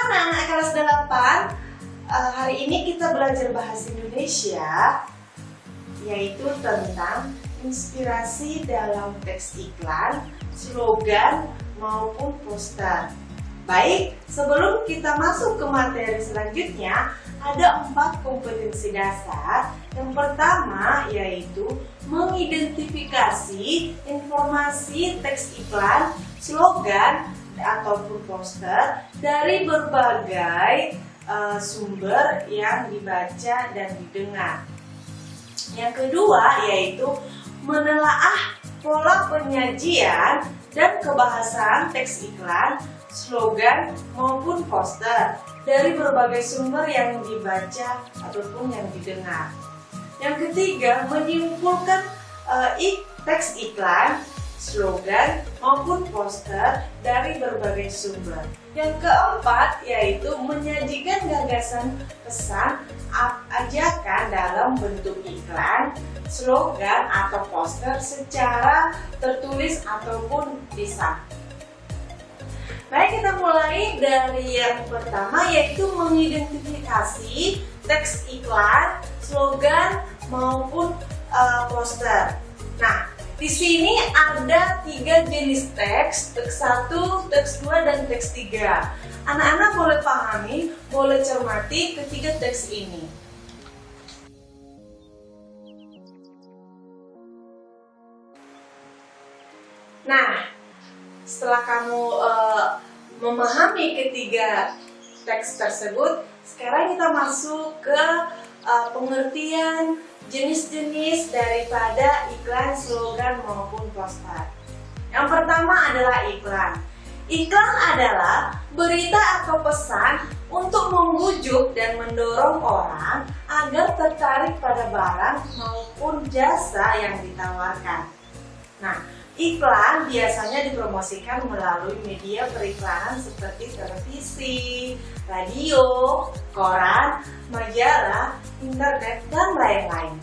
anak-anak kelas 8, hari ini kita belajar bahasa Indonesia, yaitu tentang inspirasi dalam teks iklan, slogan, maupun poster. Baik, sebelum kita masuk ke materi selanjutnya, ada 4 kompetensi dasar. Yang pertama yaitu mengidentifikasi informasi teks iklan, slogan, ataupun poster dari berbagai sumber yang dibaca dan didengar. Yang kedua yaitu menelaah pola penyajian dan kebahasaan teks iklan, slogan maupun poster dari berbagai sumber yang dibaca ataupun yang didengar. Yang ketiga, menyimpulkan teks iklan, slogan maupun poster dari berbagai sumber. Yang keempat yaitu menyajikan gagasan, pesan, ajakan dalam bentuk iklan, slogan atau poster secara tertulis ataupun lisan. Baik, kita mulai dari yang pertama yaitu mengidentifikasi teks iklan, slogan maupun poster. Nah, di sini ada 3 jenis teks 1, teks 2, dan teks 3. Anak-anak boleh pahami, boleh cermati ketiga teks ini. Nah, setelah kamu memahami ketiga teks tersebut, sekarang kita masuk ke pengertian jenis-jenis daripada iklan, slogan maupun poster. Yang pertama adalah iklan. Iklan adalah berita atau pesan untuk membujuk dan mendorong orang agar tertarik pada barang maupun jasa yang ditawarkan. Nah, iklan biasanya dipromosikan melalui media periklanan seperti televisi, radio, koran, majalah, internet, dan lain-lain.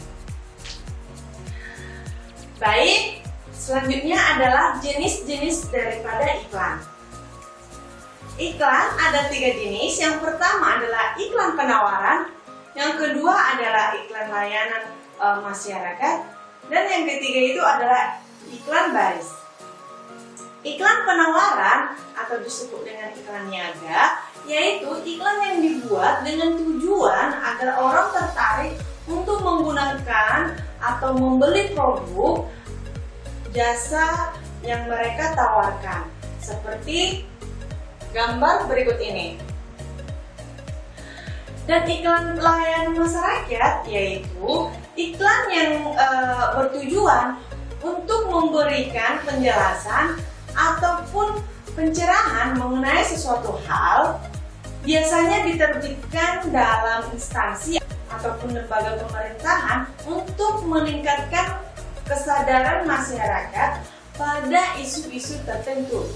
Baik, selanjutnya adalah jenis-jenis daripada iklan. Iklan ada 3 jenis. Yang pertama adalah iklan penawaran, yang kedua adalah iklan layanan masyarakat, dan yang ketiga itu adalah iklan baris. Iklan penawaran atau disebut dengan iklan niaga, yaitu iklan yang dibuat dengan tujuan agar orang tertarik untuk menggunakan atau membeli produk jasa yang mereka tawarkan, seperti gambar berikut ini. Dan iklan layanan masyarakat yaitu iklan yang bertujuan untuk memberikan penjelasan ataupun pencerahan mengenai sesuatu hal, biasanya diterbitkan dalam instansi ataupun lembaga pemerintahan untuk meningkatkan kesadaran masyarakat pada isu-isu tertentu.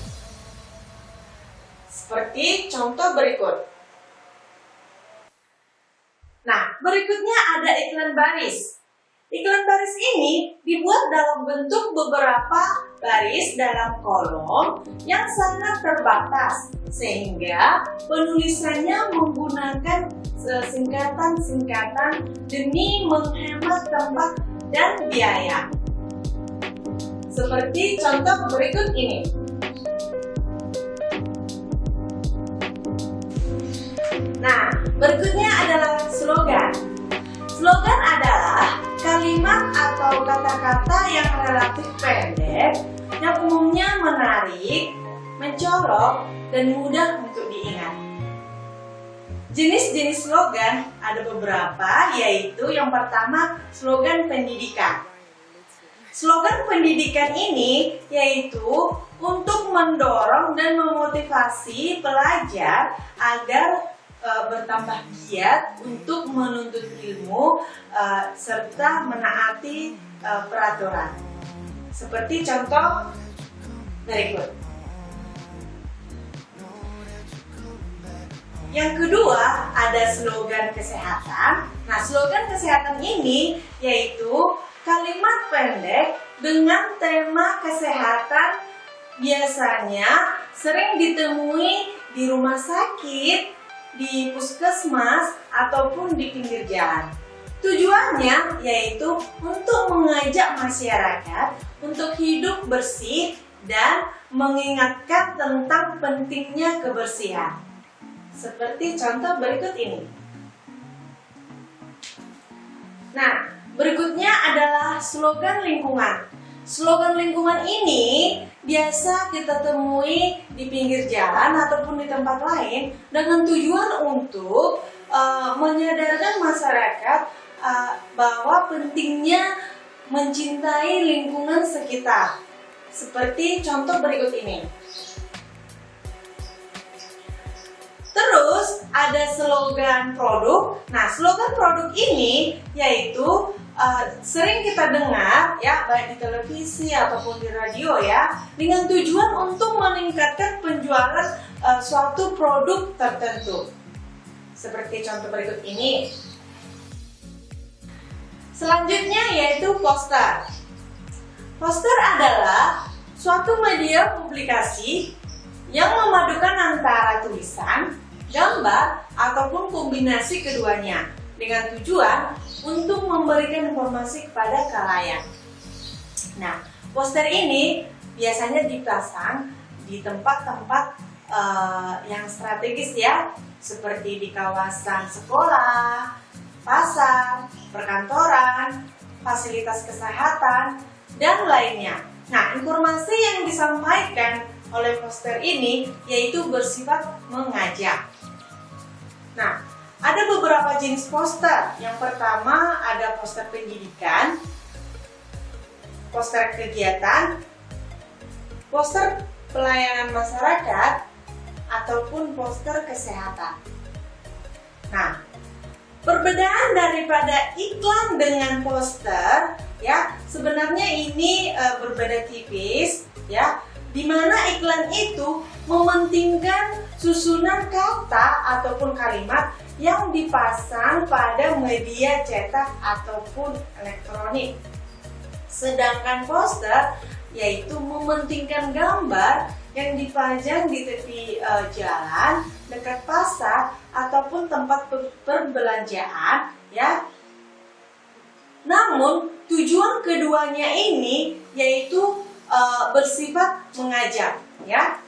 Seperti contoh berikut. Nah, berikutnya ada iklan baris. Iklan baris ini dibuat dalam bentuk beberapa baris dalam kolom yang sangat terbatas, sehingga penulisannya menggunakan singkatan-singkatan demi menghemat tempat dan biaya. Seperti contoh berikut ini. Nah, berikutnya adalah slogan. Slogan adalah kalimat atau kata-kata yang relatif pendek, yang umumnya menarik, mencolok, dan mudah untuk diingat. Jenis-jenis slogan ada beberapa, yaitu yang pertama slogan pendidikan. Slogan pendidikan ini yaitu untuk mendorong dan memotivasi pelajar agar bertambah giat untuk menuntut ilmu serta menaati peraturan. Seperti contoh berikut. Yang kedua ada slogan kesehatan. Nah, slogan kesehatan ini yaitu kalimat pendek dengan tema kesehatan, biasanya sering ditemui di rumah sakit, di puskesmas ataupun di pinggir jalan. Tujuannya yaitu untuk mengajak masyarakat untuk hidup bersih dan mengingatkan tentang pentingnya kebersihan. Seperti contoh berikut ini. Nah, berikutnya adalah slogan lingkungan. Slogan lingkungan ini biasa kita temui di pinggir jalan ataupun di tempat lain dengan tujuan untuk menyadarkan masyarakat bahwa pentingnya mencintai lingkungan sekitar. Seperti contoh berikut ini. Terus ada slogan produk. Nah, slogan produk ini yaitu sering kita dengar ya, baik di televisi ataupun di radio ya, dengan tujuan untuk meningkatkan penjualan suatu produk tertentu. Seperti contoh berikut ini. Selanjutnya yaitu poster. Poster adalah suatu media publikasi yang memadukan antara tulisan, gambar, ataupun kombinasi keduanya dengan tujuan untuk memberikan informasi kepada khalayak. Nah, poster ini biasanya dipasang di tempat-tempat yang strategis ya, seperti di kawasan sekolah, pasar, perkantoran, fasilitas kesehatan, dan lainnya. Nah, informasi yang disampaikan oleh poster ini yaitu bersifat mengajak. Nah, ada beberapa jenis poster. Yang pertama ada poster pendidikan, poster kegiatan, poster pelayanan masyarakat, ataupun poster kesehatan. Nah, perbedaan daripada iklan dengan poster ya, sebenarnya ini berbeda tipis ya, di mana iklan itu mementingkan susunan kata ataupun kalimat yang dipasang pada media cetak ataupun elektronik. Sedangkan poster yaitu mementingkan gambar yang dipajang di tepi jalan, dekat pasar ataupun tempat perbelanjaan ya. Namun tujuan keduanya ini yaitu bersifat mengajak ya.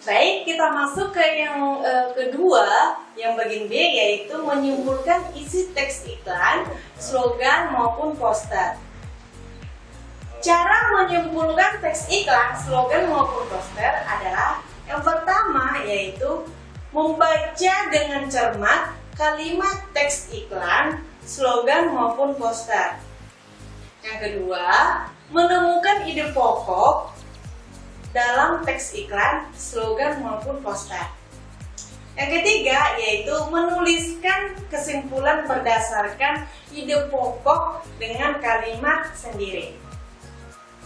Baik, kita masuk ke yang kedua, yang bagian B, yaitu menyimpulkan isi teks iklan, slogan maupun poster. Cara menyimpulkan teks iklan, slogan maupun poster adalah yang pertama yaitu membaca dengan cermat kalimat teks iklan, slogan maupun poster. Yang kedua, menemukan ide pokok dalam teks iklan, slogan maupun poster. Yang ketiga yaitu menuliskan kesimpulan berdasarkan ide pokok dengan kalimat sendiri.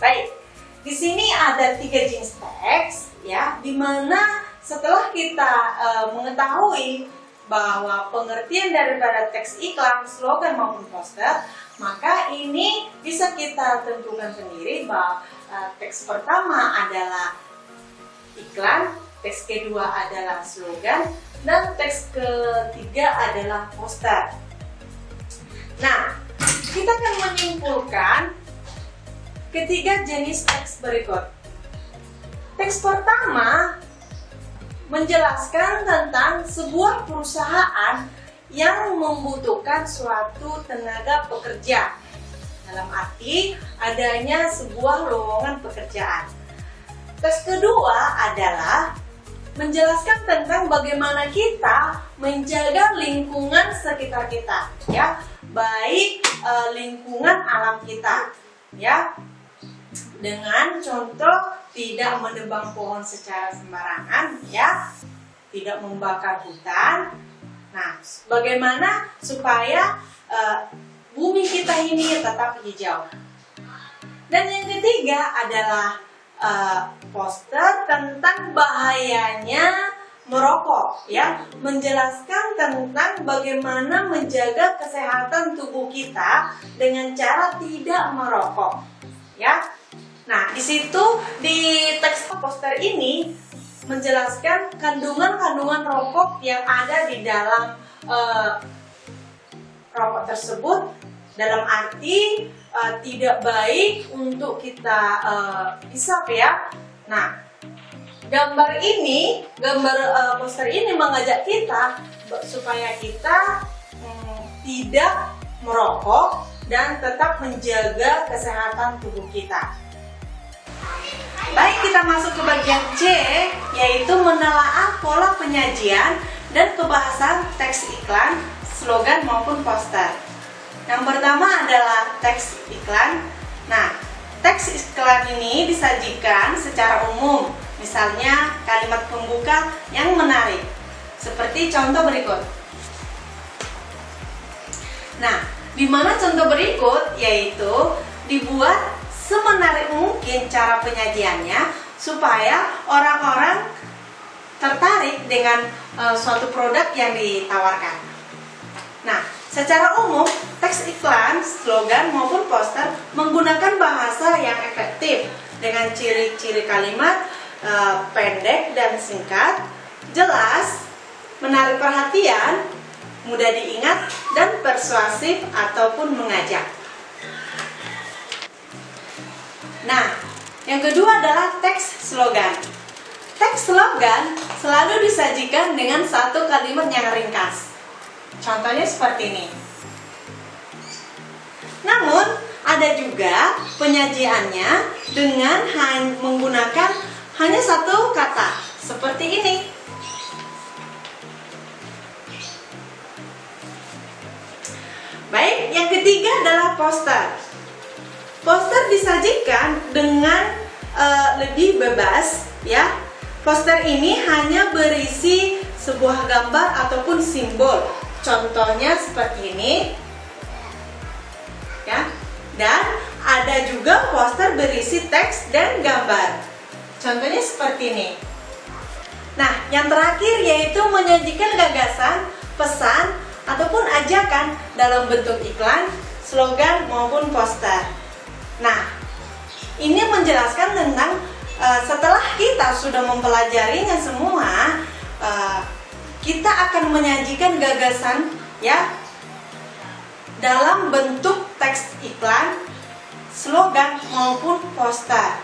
Baik, di sini ada 3 jenis teks ya, dimana setelah kita mengetahui bahwa pengertian daripada teks iklan, slogan maupun poster, maka ini bisa kita tentukan sendiri bahwa teks pertama adalah iklan, teks kedua adalah slogan, dan teks ketiga adalah poster. Nah, kita akan menyimpulkan ketiga jenis teks berikut. Teks pertama menjelaskan tentang sebuah perusahaan yang membutuhkan suatu tenaga pekerja, dalam arti adanya sebuah lowongan pekerjaan. Teks kedua adalah menjelaskan tentang bagaimana kita menjaga lingkungan sekitar kita, ya, baik lingkungan alam kita, ya, dengan contoh tidak menebang pohon secara sembarangan, ya, tidak membakar hutan. Nah, bagaimana supaya bumi kita ini tetap hijau. Dan yang ketiga adalah poster tentang bahayanya merokok, ya, menjelaskan tentang bagaimana menjaga kesehatan tubuh kita dengan cara tidak merokok, ya. Nah, di situ di teks poster ini menjelaskan kandungan-kandungan rokok yang ada di dalam rokok tersebut, dalam arti tidak baik untuk kita hisap ya. Nah, gambar poster ini mengajak kita supaya kita tidak merokok dan tetap menjaga kesehatan tubuh kita. Baik, kita masuk ke bagian C, yaitu menelaah pola penyajian dan kebahasan teks iklan, slogan maupun poster. Yang pertama adalah teks iklan. Nah, teks iklan ini disajikan secara umum, misalnya kalimat pembuka yang menarik, seperti contoh berikut. Nah, di mana contoh berikut yaitu dibuat semenarik mungkin cara penyajiannya supaya orang-orang tertarik dengan suatu produk yang ditawarkan. Nah, secara umum, teks iklan, slogan maupun poster menggunakan bahasa yang efektif dengan ciri-ciri kalimat pendek dan singkat, jelas, menarik perhatian, mudah diingat, dan persuasif ataupun mengajak. Nah, yang kedua adalah teks slogan. Teks slogan selalu disajikan dengan satu kalimat yang ringkas. Contohnya seperti ini. Namun, ada juga penyajiannya dengan menggunakan hanya satu kata, seperti ini. Baik, yang ketiga adalah poster. Poster disajikan dengan lebih bebas, ya. Poster ini hanya berisi sebuah gambar ataupun simbol. Contohnya seperti ini, ya. Dan ada juga poster berisi teks dan gambar. Contohnya seperti ini. Nah, yang terakhir yaitu menyajikan gagasan, pesan, ataupun ajakan dalam bentuk iklan, slogan maupun poster. Nah, ini menjelaskan tentang setelah kita sudah mempelajarinya semua, kita akan menyajikan gagasan ya dalam bentuk teks iklan, slogan maupun poster.